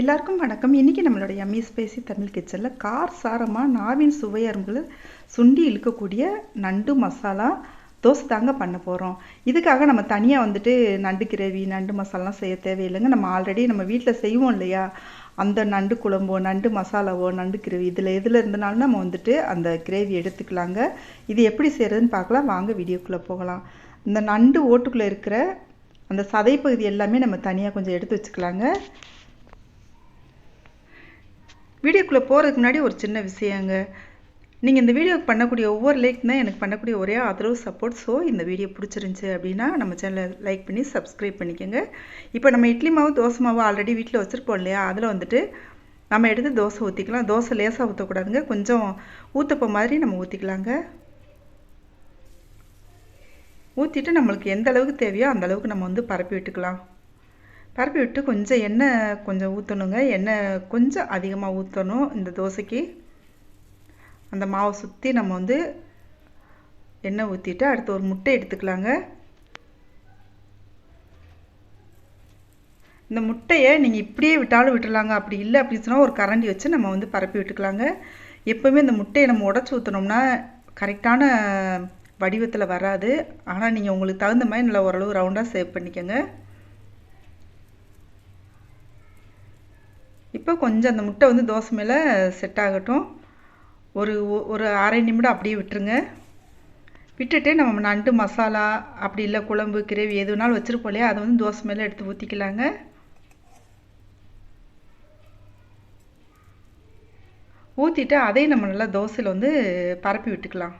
எல்லாருக்கும் வணக்கம். இன்னைக்கு நம்மளோட எம்மி ஸ்பைசி தமிழ் கிச்சனில் கார் சாரமாக நாவின் சுவை அரும்புகளை சுண்டி இழுக்கக்கூடிய நண்டு மசாலா தோசை தாங்க பண்ண போகிறோம். இதுக்காக நம்ம தனியாக நண்டு கிரேவி நண்டு மசாலாலாம் செய்ய தேவையில்லைங்க. நம்ம ஆல்ரெடி நம்ம வீட்டில் செய்வோம் இல்லையா, அந்த நண்டு குழம்போ நண்டு மசாலாவோ நண்டு கிரேவி இதில் இருந்தனாலும் நம்ம அந்த கிரேவி எடுத்துக்கலாங்க. இது எப்படி செய்கிறதுன்னு பார்க்கலாம் வாங்க, வீடியோக்குள்ளே போகலாம். இந்த நண்டு ஓட்டுக்குள்ளே இருக்கிற அந்த சதை பகுதி எல்லாமே நம்ம தனியாக கொஞ்சம் எடுத்து வச்சுக்கலாங்க. வீடியோக்குள்ளே போகிறதுக்கு முன்னாடி ஒரு சின்ன விஷயங்க, நீங்கள் இந்த வீடியோக்கு பண்ணக்கூடிய ஒவ்வொரு லைக் தான் எனக்கு பண்ணக்கூடிய ஒரே ஆதரவு சப்போர்ட். ஸோ இந்த வீடியோ பிடிச்சிருந்துச்சி அப்படின்னா நம்ம சேனலை லைக் பண்ணி சப்ஸ்கிரைப் பண்ணிக்கோங்க. இப்போ நம்ம இட்லி மாவு தோசை மாவு ஆல்ரெடி வீட்டில் வச்சுருப்போம் இல்லையா, அதில் நம்ம எடுத்து தோசை ஊற்றிக்கலாம். தோசை லேசாக ஊற்றக்கூடாதுங்க, கொஞ்சம் ஊற்றப்போ மாதிரி நம்ம ஊற்றிக்கலாங்க. ஊற்றிட்டு நம்மளுக்கு எந்த அளவுக்கு தேவையோ அந்த அளவுக்கு நம்ம பரப்பி விட்டுக்கலாம். பரப்பி விட்டு கொஞ்சம் எண்ணெய் கொஞ்சம் ஊற்றணுங்க. எண்ணெய் கொஞ்சம் அதிகமாக ஊற்றணும். இந்த தோசைக்கு அந்த மாவை சுற்றி நம்ம எண்ணெய் ஊற்றிட்டு அடுத்து ஒரு முட்டை எடுத்துக்கலாங்க. இந்த முட்டையை நீங்கள் இப்படியே விட்டாலும் விட்டுலாங்க. அப்படி இல்லை அப்படின்னு சொன்னால் ஒரு கரண்டி வச்சு நம்ம பரப்பி விட்டுக்கலாங்க. எப்போவுமே இந்த முட்டையை நம்ம உடச்சி ஊற்றினோம்னா கரெக்டான வடிவத்தில் வராது. ஆனால் நீங்கள் உங்களுக்கு தகுந்த மாதிரி நல்லா ஓரளவு ரவுண்டாக சேவ் பண்ணிக்கோங்க. இப்போ கொஞ்சம் அந்த முட்டை தோசை மேலே செட் ஆகட்டும். ஒரு அரை நிமிடம் அப்படியே விட்டுருங்க. விட்டுட்டு நம்ம நண்டு மசாலா அப்படி இல்லை குழம்பு கிரேவி எது வேணாலும் வச்சுருப்போம் இல்லையா, அதை தோசை மேலே எடுத்து ஊற்றிக்கலாங்க. ஊற்றிட்டு அதையும் நம்ம நல்லா தோசையில் பரப்பி விட்டுக்கலாம்.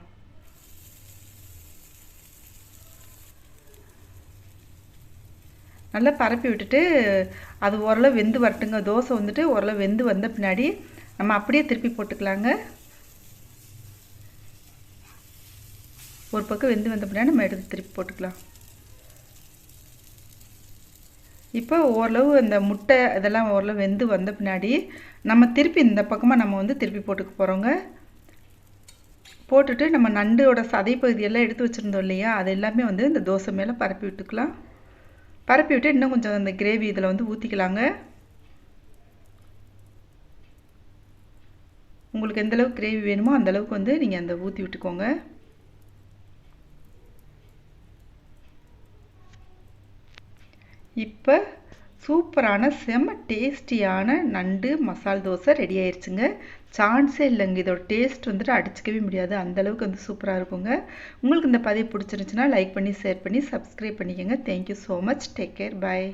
நல்லா பரப்பி விட்டுட்டு அது ஓரளவு வெந்து வரட்டுங்க. தோசை ஓரளவு வெந்து வந்த பின்னாடி நம்ம அப்படியே திருப்பி போட்டுக்கலாங்க. ஒரு பக்கம் வெந்து வந்த பின்னாடி நம்ம எடுத்து திருப்பி போட்டுக்கலாம். இப்போ ஓரளவு அந்த முட்டை இதெல்லாம் ஓரளவு வெந்து வந்த பின்னாடி நம்ம திருப்பி இந்த பக்கமாக நம்ம திருப்பி போட்டுக்க போகிறோங்க. போட்டுட்டு நம்ம நண்டோட சதை பகுதியெல்லாம் எடுத்து வச்சுருந்தோம் இல்லையா, அது எல்லாமே இந்த தோசை மேலே பரப்பி விட்டுக்கலாம். பரப்பி விட்டு இன்னும் கொஞ்சம் அந்த கிரேவி இதில் ஊற்றிக்கலாங்க. உங்களுக்கு எந்தளவுக்கு கிரேவி வேணுமோ அந்தளவுக்கு நீங்கள் அந்த ஊற்றி விட்டுக்கோங்க. இப்போ சூப்பரான செம்ம டேஸ்டியான நண்டு மசால் தோசை ரெடி ஆயிடுச்சுங்க. சான்ஸே இல்லைங்க, இதோட டேஸ்ட் அடிச்சிக்கவே முடியாது. அந்தளவுக்கு சூப்பராக இருக்குங்க. உங்களுக்கு இந்த பதிவு பிடிச்சிருந்துச்சுன்னா லைக் பண்ணி ஷேர் பண்ணி சப்ஸ்கிரைப் பண்ணிக்கோங்க. Thank you so much. Take care. பாய்.